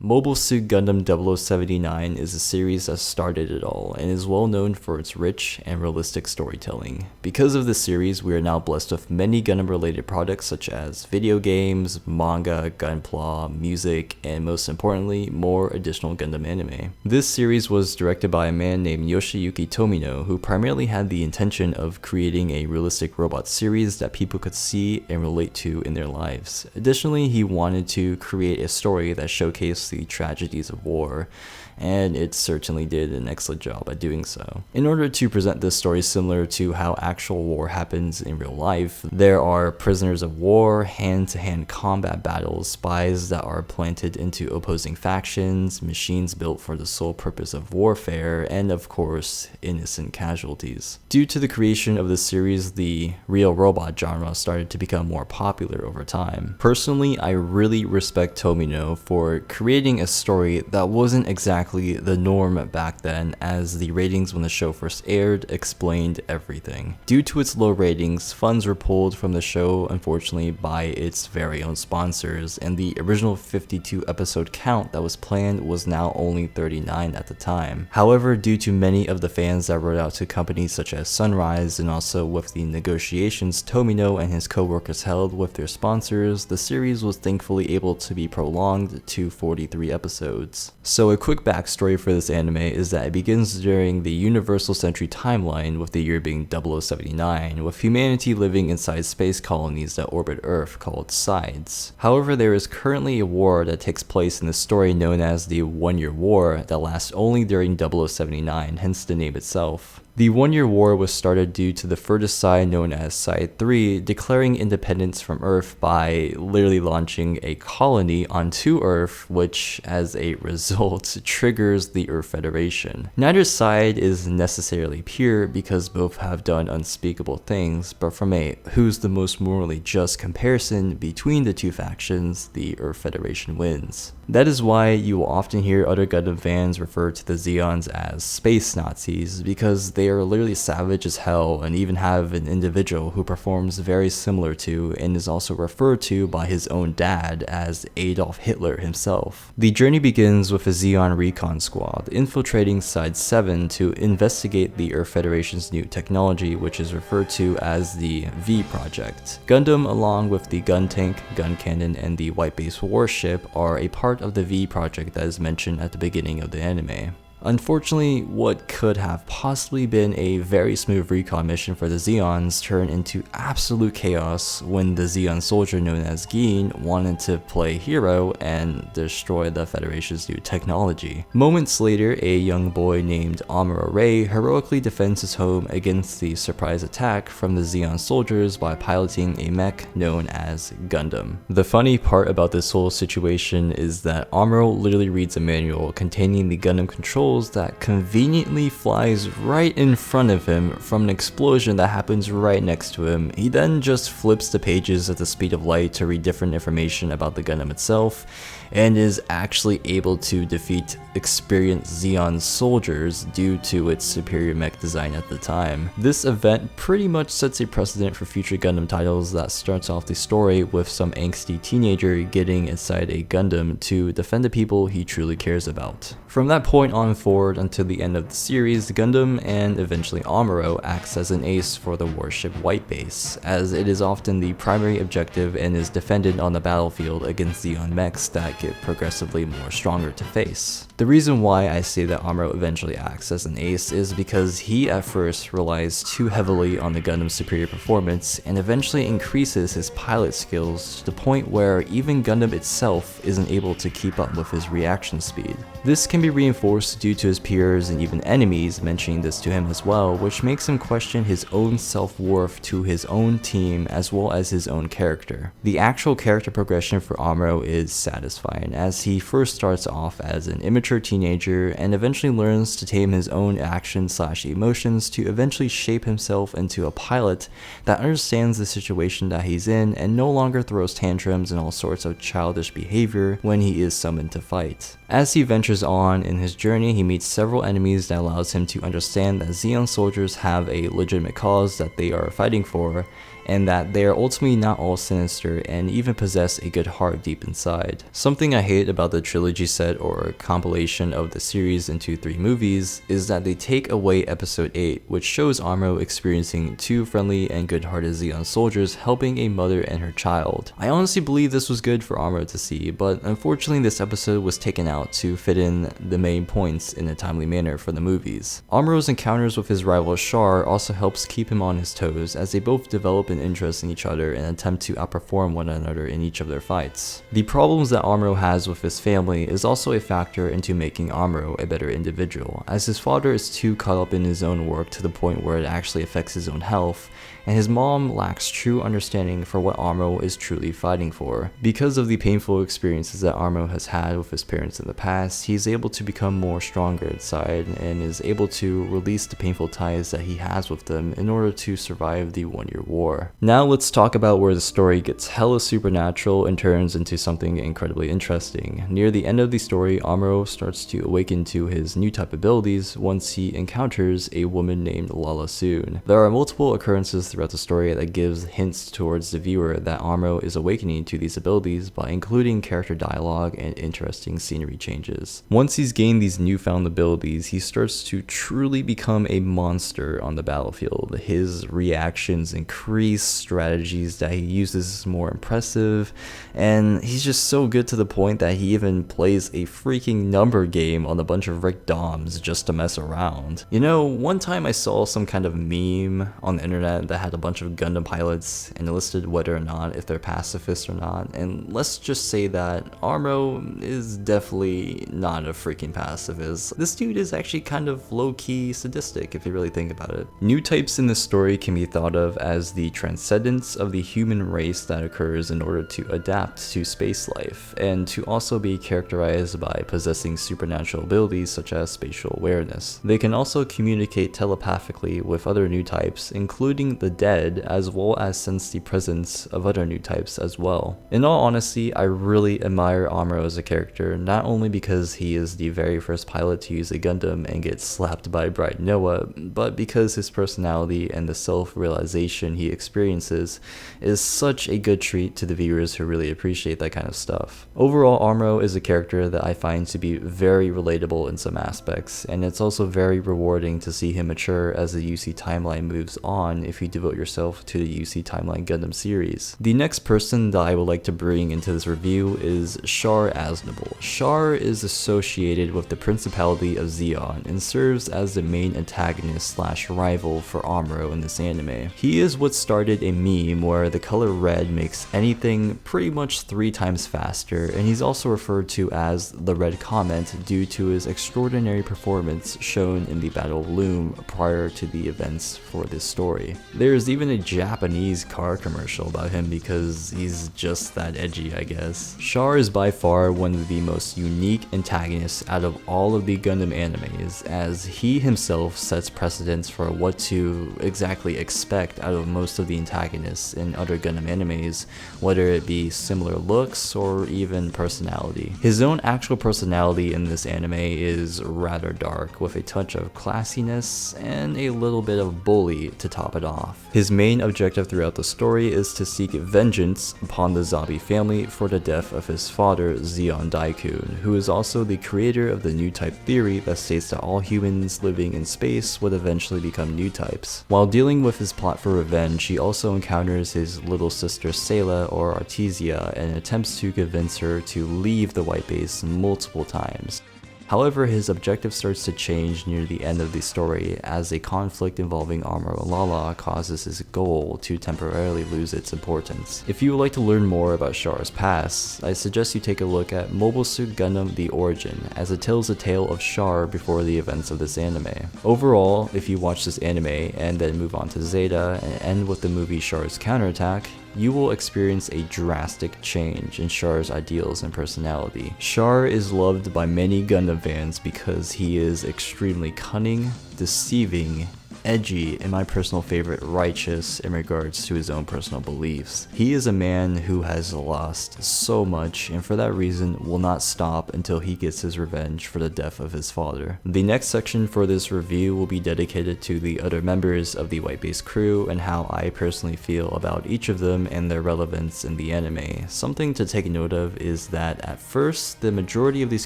Mobile Suit Gundam 0079 is a series that started it all and is well known for its rich and realistic storytelling. Because of this series, we are now blessed with many Gundam related products such as video games, manga, gunpla, music, and most importantly, more additional Gundam anime. This series was directed by a man named Yoshiyuki Tomino, who primarily had the intention of creating a realistic robot series that people could see and relate to in their lives. Additionally, he wanted to create a story that showcased the tragedies of war, and it certainly did an excellent job at doing so. In order to present this story similar to how actual war happens in real life, there are prisoners of war, hand-to-hand combat battles, spies that are planted into opposing factions, machines built for the sole purpose of warfare, and of course, innocent casualties. Due to the creation of this series, the real robot genre started to become more popular over time. Personally, I really respect Tomino for creating a story that wasn't exactly the norm back then, as the ratings when the show first aired explained everything. Due to its low ratings, funds were pulled from the show, unfortunately, by its very own sponsors, and the original 52 episode count that was planned was now only 39 at the time. However, due to many of the fans that wrote out to companies such as Sunrise, and also with the negotiations Tomino and his co-workers held with their sponsors, the series was thankfully able to be prolonged to 43 episodes. So a quick backstory for this anime is that it begins during the Universal Century timeline, with the year being 0079, with humanity living inside space colonies that orbit Earth called Sides. However, there is currently a war that takes place in the story known as the 1 Year War that lasts only during 0079, hence the name itself. The 1 Year War was started due to the furthest side, known as Side 3, declaring independence from Earth by literally launching a colony onto Earth, which as a result triggers the Earth Federation. Neither side is necessarily pure because both have done unspeakable things, but from a who's the most morally just comparison between the two factions, the Earth Federation wins. That is why you will often hear other Gundam fans refer to the Zeons as space Nazis, because they are literally savage as hell and even have an individual who performs very similar to and is also referred to by his own dad as Adolf Hitler himself. The journey begins with a Zeon recon squad infiltrating Side 7 to investigate the Earth Federation's new technology, which is referred to as the V Project. Gundam, along with the gun tank, gun cannon, and the white base warship, are a part of the V Project that is mentioned at the beginning of the anime. Unfortunately, what could have possibly been a very smooth recon mission for the Zeons turned into absolute chaos when the Zeon soldier known as Geen wanted to play hero and destroy the Federation's new technology. Moments later, a young boy named Amuro Ray heroically defends his home against the surprise attack from the Zeon soldiers by piloting a mech known as Gundam. The funny part about this whole situation is that Amuro literally reads a manual containing the Gundam controls that conveniently flies right in front of him from an explosion that happens right next to him. He then just flips the pages at the speed of light to read different information about the Gundam itself, and is actually able to defeat experienced Zeon soldiers due to its superior mech design at the time. This event pretty much sets a precedent for future Gundam titles that starts off the story with some angsty teenager getting inside a Gundam to defend the people he truly cares about. From that point on forward until the end of the series, Gundam and eventually Amuro acts as an ace for the warship White Base, as it is often the primary objective and is defended on the battlefield against Zeon mechs that get progressively more stronger to face. The reason why I say that Amuro eventually acts as an ace is because he at first relies too heavily on the Gundam's superior performance and eventually increases his pilot skills to the point where even Gundam itself isn't able to keep up with his reaction speed. This can be reinforced due to his peers and even enemies mentioning this to him as well, which makes him question his own self-worth to his own team as well as his own character. The actual character progression for Amuro is satisfying, as he first starts off as an immature teenager and eventually learns to tame his own actions/emotions to eventually shape himself into a pilot that understands the situation that he's in and no longer throws tantrums and all sorts of childish behavior when he is summoned to fight. As he ventures on in his journey, he meets several enemies that allows him to understand that Zeon soldiers have a legitimate cause that they are fighting for, and that they are ultimately not all sinister and even possess a good heart deep inside. Something I hate about the trilogy set or compilation of the series into 3 movies is that they take away episode 8, which shows Amuro experiencing 2 friendly and good-hearted Zeon soldiers helping a mother and her child. I honestly believe this was good for Amuro to see, but unfortunately this episode was taken out to fit in the main points in a timely manner for the movies. Amuro's encounters with his rival Char also helps keep him on his toes as they both develop an interest in each other and attempt to outperform one another in each of their fights. The problems that Amuro has with his family is also a factor into making Amuro a better individual, as his father is too caught up in his own work to the point where it actually affects his own health, and his mom lacks true understanding for what Amuro is truly fighting for. Because of the painful experiences that Amuro has had with his parents in the past, he is able to become more stronger inside and is able to release the painful ties that he has with them in order to survive the 1-year war. Now let's talk about where the story gets hella supernatural and turns into something incredibly interesting. Near the end of the story, Amuro starts to awaken to his new type abilities once he encounters a woman named Lala Soon. There are multiple occurrences throughout the story that gives hints towards the viewer that Amuro is awakening to these abilities by including character dialogue and interesting scenery changes. Once he's gained these newfound abilities, he starts to truly become a monster on the battlefield. His reactions increase, strategies that he uses is more impressive, and he's just so good to the point that he even plays a freaking number game on a bunch of Rick Doms just to mess around. You know, one time I saw some kind of meme on the internet that had a bunch of Gundam pilots and it listed whether or not if they're pacifists or not, and let's just say that Amuro is definitely not a freaking pacifist. This dude is actually kind of low-key sadistic if you really think about it. New types in this story can be thought of as the transcendence of the human race that occurs in order to adapt to space life, and to also be characterized by possessing supernatural abilities such as spatial awareness. They can also communicate telepathically with other new types, including the dead, as well as sense the presence of other new types as well. In all honesty, I really admire Amuro as a character, not only because he is the very first pilot to use a Gundam and get slapped by Bright Noah, but because his personality and the self-realization he experiences is such a good treat to the viewers who really appreciate that kind of stuff. Overall, Amuro is a character that I find to be very relatable in some aspects, and it's also very rewarding to see him mature as the UC timeline moves on if you devote yourself to the UC Timeline Gundam series. The next person that I would like to bring into this review is Char Aznable. Char is associated with the Principality of Zeon and serves as the main antagonist slash rival for Amuro in this anime. He is what started a meme where the color red makes anything pretty much 3 times faster, and he's also referred to as the Red Comet due to his extraordinary performance shown in the Battle of Loom prior to the events for this story. There's even a Japanese car commercial about him because he's just that edgy, I guess. Char is by far one of the most unique antagonists out of all of the Gundam animes, as he himself sets precedents for what to exactly expect out of most of the antagonists in other Gundam animes, whether it be similar looks or even personality. His own actual personality in this anime is rather dark, with a touch of classiness and a little bit of bully to top it off. His main objective throughout the story is to seek vengeance upon the Zabi family for the death of his father, Zeon Daikun, who is also the creator of the new type theory that states that all humans living in space would eventually become new types. While dealing with his plot for revenge, he also encounters his little sister Sayla, or Artesia, and attempts to convince her to leave the White Base multiple times. However, his objective starts to change near the end of the story as a conflict involving Amuro and Lala causes his goal to temporarily lose its importance. If you would like to learn more about Char's past, I suggest you take a look at Mobile Suit Gundam: The Origin, as it tells the tale of Char before the events of this anime. Overall, if you watch this anime and then move on to Zeta and end with the movie Char's Counterattack, you will experience a drastic change in Char's ideals and personality. Char is loved by many Gundam fans because he is extremely cunning, deceiving, edgy, and my personal favorite, righteous in regards to his own personal beliefs. He is a man who has lost so much, and for that reason will not stop until he gets his revenge for the death of his father. The next section for this review will be dedicated to the other members of the White Base crew and how I personally feel about each of them and their relevance in the anime. Something to take note of is that at first, the majority of these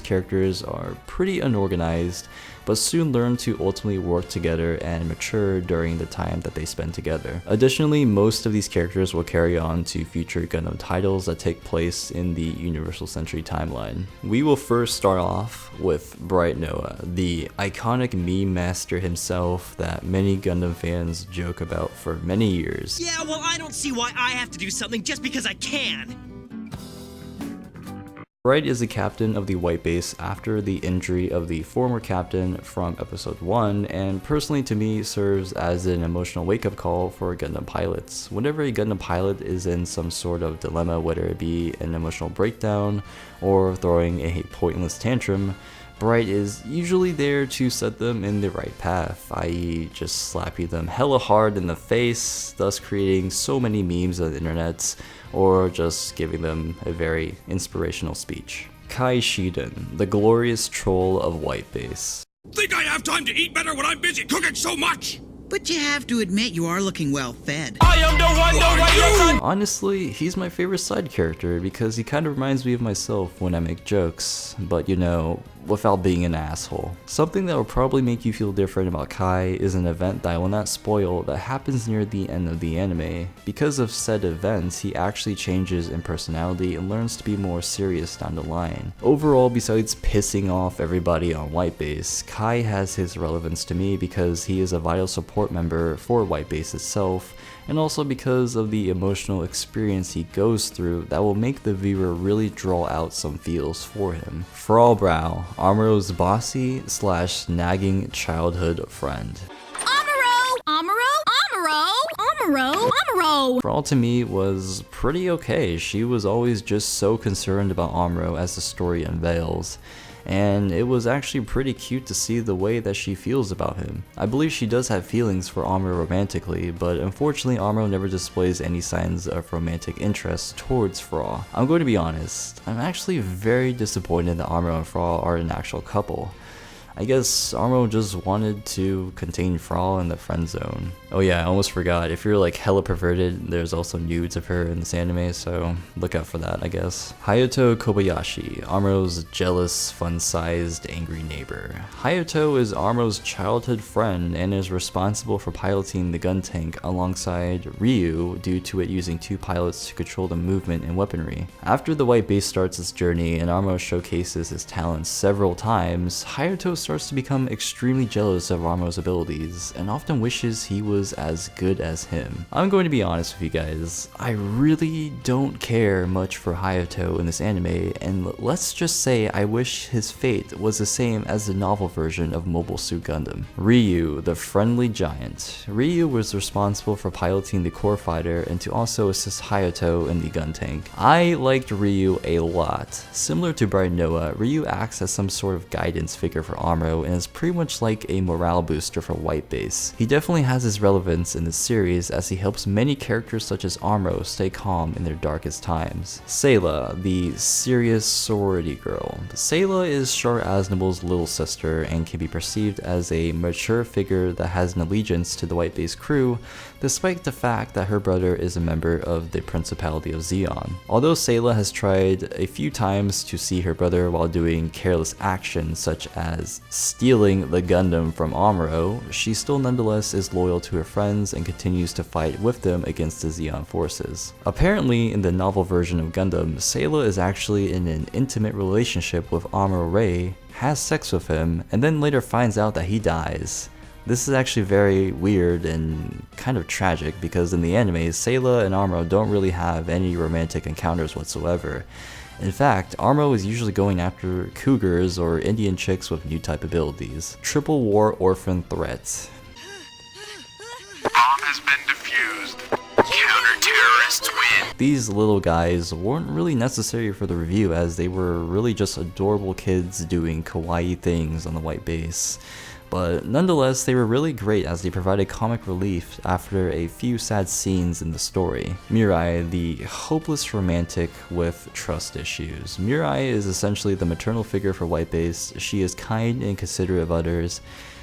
characters are pretty unorganized, but soon learn to ultimately work together and mature during the time that they spend together. Additionally, most of these characters will carry on to future Gundam titles that take place in the Universal Century timeline. We will first start off with Bright Noah, the iconic meme master himself that many Gundam fans joke about for many years. Yeah, well, I don't see why I have to do something just because I can. Bright is the captain of the White Base after the injury of the former captain from episode 1, and personally to me serves as an emotional wake-up call for Gundam pilots. Whenever a Gundam pilot is in some sort of dilemma, whether it be an emotional breakdown or throwing a pointless tantrum, Bright is usually there to set them in the right path, i.e. just slapping them hella hard in the face, thus creating so many memes on the internet, or just giving them a very inspirational speech. Kai Shiden, the glorious troll of White Base. Think I have time to eat better when I'm busy cooking so much? But you have to admit you are looking well fed. I am the one, the Honestly, he's my favorite side character because he kind of reminds me of myself when I make jokes, but you know, without being an asshole. Something that will probably make you feel different about Kai is an event that I will not spoil that happens near the end of the anime. Because of said events, he actually changes in personality and learns to be more serious down the line. Overall, besides pissing off everybody on White Base, Kai has his relevance to me because he is a vital support member for White Base itself, and also because of the emotional experience he goes through that will make the viewer really draw out some feels for him. Frostbrow, Amuro's bossy / nagging childhood friend. Frau to me was pretty okay. She was always just so concerned about Amuro as the story unveils, and it was actually pretty cute to see the way that she feels about him. I believe she does have feelings for Amuro romantically, but unfortunately Amuro never displays any signs of romantic interest towards Frau. I'm going to be honest, I'm actually very disappointed that Amuro and Frau are an actual couple. I guess Amuro just wanted to contain Frau in the friend zone. Oh yeah, I almost forgot, if you're like hella perverted, there's also nudes of her in this anime, so look out for that, I guess. Hayato Kobayashi, Amuro's jealous, fun-sized, angry neighbor. Hayato is Amuro's childhood friend and is responsible for piloting the gun tank alongside Ryu due to it using 2 pilots to control the movement and weaponry. After the White Base starts its journey and Amuro showcases his talents several times, Hayato starts to become extremely jealous of Amuro's abilities and often wishes he was as good as him. I'm going to be honest with you guys, I really don't care much for Hayato in this anime, and let's just say I wish his fate was the same as the novel version of Mobile Suit Gundam. Ryu, the friendly giant. Ryu was responsible for piloting the core fighter and to also assist Hayato in the gun tank. I liked Ryu a lot. Similar to Bright Noah, Ryu acts as some sort of guidance figure for Amuro and is pretty much like a morale booster for White Base. He definitely has his relevance in this series as he helps many characters such as Amuro stay calm in their darkest times. Sayla, the serious sorority girl. Sayla is Char Aznable's little sister and can be perceived as a mature figure that has an allegiance to the White Base crew, despite the fact that her brother is a member of the Principality of Zeon. Although Sayla has tried a few times to see her brother while doing careless actions such as stealing the Gundam from Amuro, she still nonetheless is loyal to her friends and continues to fight with them against the Zeon forces. Apparently, in the novel version of Gundam, Sayla is actually in an intimate relationship with Amuro Ray, has sex with him, and then later finds out that he dies. This is actually very weird and kind of tragic because in the anime, Sayla and Amuro don't really have any romantic encounters whatsoever. In fact, Amuro is usually going after cougars or Indian chicks with new type abilities. Triple War Orphan Threat. Bomb has been defused. Counter-terrorists win. These little guys weren't really necessary for the review as they were really just adorable kids doing kawaii things on the White Base. but nonetheless they were really great as they provided comic relief after a few sad scenes in the story. Mirai, the hopeless romantic with trust issues. Mirai is essentially the maternal figure for White Base. She is kind and considerate of others,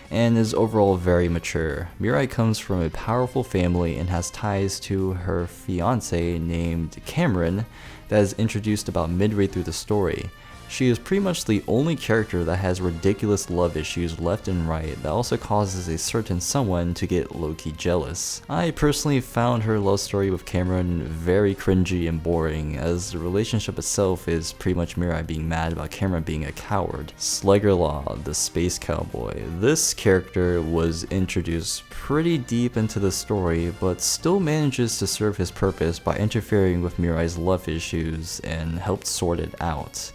and is overall very mature. Mirai comes from a powerful family and has ties to her fiance named Cameron that is introduced about midway through the story. She is pretty much the only character that has ridiculous love issues left and right that also causes a certain someone to get low-key jealous. I personally found her love story with Cameron very cringy and boring, as the relationship itself is pretty much Mirai being mad about Cameron being a coward. Slugger Law, the Space Cowboy. This character was introduced pretty deep into the story, but still manages to serve his purpose by interfering with Mirai's love issues and helped sort it out.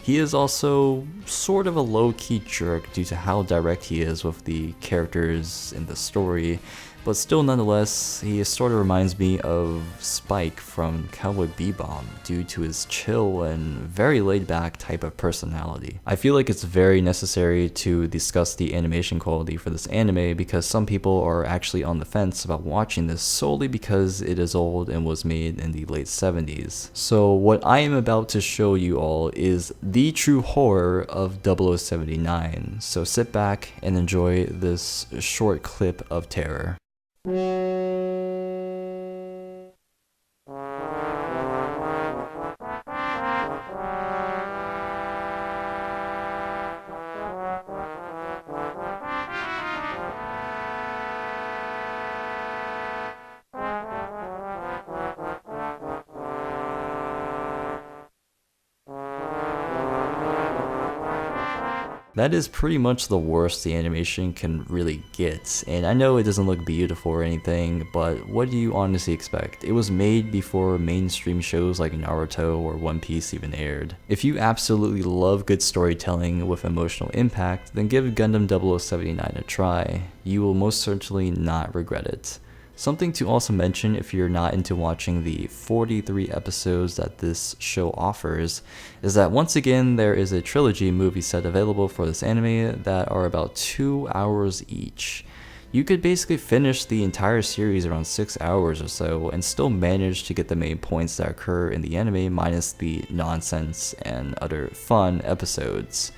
He is also sort of a low-key jerk due to how direct he is with the characters in the story, but still nonetheless, he sort of reminds me of Spike from Cowboy Bebop due to his chill and very laid-back type of personality. I feel like it's very necessary to discuss the animation quality for this anime because some people are actually on the fence about watching this solely because it is old and was made in the late 70s. So what I am about to show you all is the true horror of 0079. So sit back and enjoy this short clip of terror. That is pretty much the worst the animation can really get, and I know it doesn't look beautiful or anything, but what do you honestly expect? It was made before mainstream shows like Naruto or One Piece even aired. If you absolutely love good storytelling with emotional impact, then give Gundam 0079 a try. You will most certainly not regret it. Something to also mention if you're not into watching the 43 episodes that this show offers is that once again there is a trilogy movie set available for this anime that are about 2 hours each. You could basically finish the entire series around 6 hours or so and still manage to get the main points that occur in the anime minus the nonsense and other fun episodes.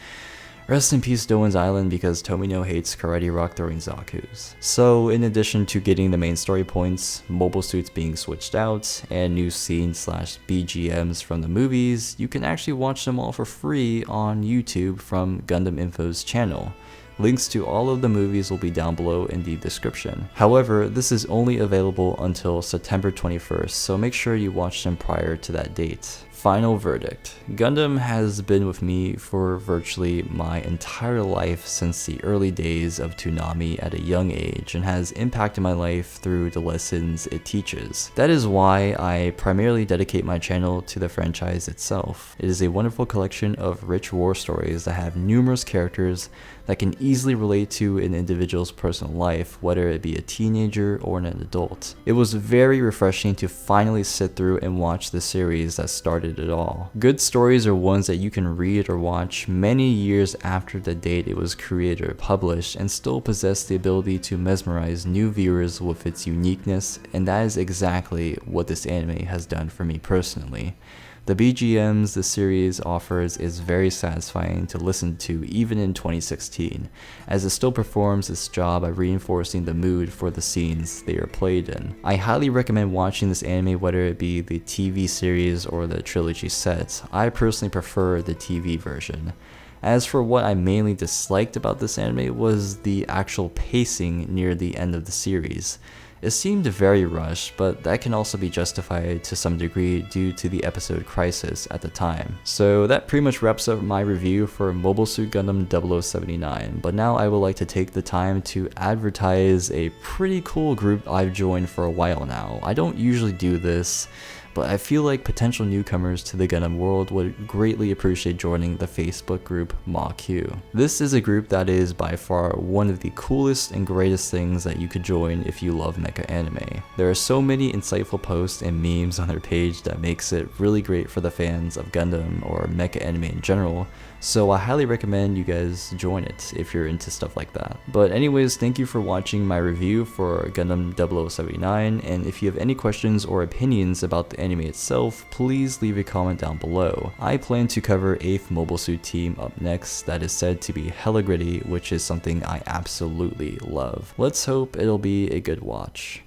Rest in peace Doan's Island because Tomino hates karate rock throwing Zaku's. So in addition to getting the main story points, mobile suits being switched out, and new scenes / BGMs from the movies, you can actually watch them all for free on YouTube from Gundam Info's channel. Links to all of the movies will be down below in the description. However, this is only available until September 21st, so make sure you watch them prior to that date. Final verdict. Gundam has been with me for virtually my entire life since the early days of Toonami at a young age and has impacted my life through the lessons it teaches. That is why I primarily dedicate my channel to the franchise itself. It is a wonderful collection of rich war stories that have numerous characters that can easily relate to an individual's personal life, whether it be a teenager or an adult. It was very refreshing to finally sit through and watch the series that started it all. Good stories are ones that you can read or watch many years after the date it was created or published and still possess the ability to mesmerize new viewers with its uniqueness, and that is exactly what this anime has done for me personally. The BGMs the series offers is very satisfying to listen to even in 2016, as it still performs its job by reinforcing the mood for the scenes they are played in. I highly recommend watching this anime whether it be the TV series or the trilogy set. I personally prefer the TV version. As for what I mainly disliked about this anime was the actual pacing near the end of the series. It seemed very rushed, but that can also be justified to some degree due to the episode crisis at the time. So that pretty much wraps up my review for Mobile Suit Gundam 0079, but now I would like to take the time to advertise a pretty cool group I've joined for a while now. I don't usually do this, but I feel like potential newcomers to the Gundam world would greatly appreciate joining the Facebook group MAQ. This is a group that is by far one of the coolest and greatest things that you could join if you love mecha. mecha anime. There are so many insightful posts and memes on their page that makes it really great for the fans of Gundam or mecha anime in general, so I highly recommend you guys join it if you're into stuff like that. But anyways, thank you for watching my review for Gundam 0079, and if you have any questions or opinions about the anime itself, please leave a comment down below. I plan to cover 8th Mobile Suit Team up next that is said to be hella gritty, which is something I absolutely love. Let's hope it'll be a good watch.